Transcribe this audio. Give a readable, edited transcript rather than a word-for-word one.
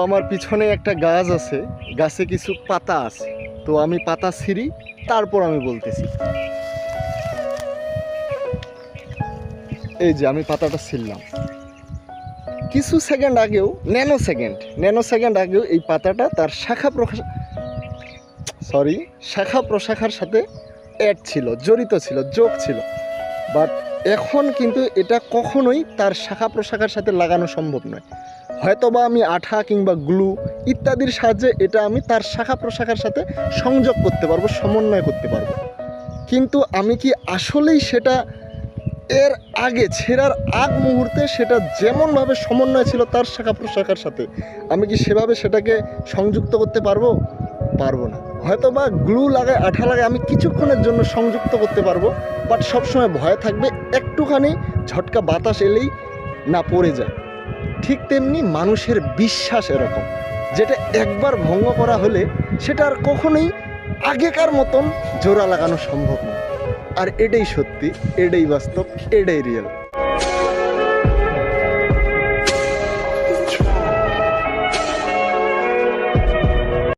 আমার পিছনে একটা গাছ আছে, গাছে কিছু পাতা আছে। তো আমি পাতা ছিঁড়ি, তারপর আমি বলতেছি। এই যে আমি পাতাটা ছিঁড়লাম, কিছু সেকেন্ড আগেও, ন্যানো সেকেন্ড আগেও এই পাতাটা তার শাখা প্রশাখার সাথে অ্যাড ছিল, জড়িত ছিল, যোগ ছিল। বাট এখন কিন্তু এটা কখনোই তার শাখা প্রশাখার সাথে লাগানো সম্ভব নয়। হয়তোবা আমি আঠা কিংবা গ্লু ইত্যাদির সাহায্যে এটা আমি তার শাখা প্রশাখার সাথে সংযোগ করতে পারবো, সমন্বয় করতে পারবো। কিন্তু আমি কি আসলেই সেটা এর আগে ছেঁড়ার আগ মুহূর্তে সেটা যেমনভাবে সমন্বয় ছিল তার শাখা প্রশাখার সাথে, আমি কি সেভাবে সেটাকে সংযুক্ত করতে পারবো? পারবো না। হয়তো বা গ্লু লাগায়, আঠা লাগায় আমি কিছুক্ষণের জন্য সংযুক্ত করতে পারবো, বাট সবসময় ভয় থাকবে একটুখানি ঝটকা বাতাস এলেই না পড়ে যায়। ঠিক তেমনি মানুষের বিশ্বাস এরকম, যেটা একবার ভঙ্গ করা হলে সেটা আর কখনোই আগেকার মতন জোড়া লাগানো সম্ভব নয়। আর এটাই সত্যি, এটাই বাস্তব, এটাই রিয়েল।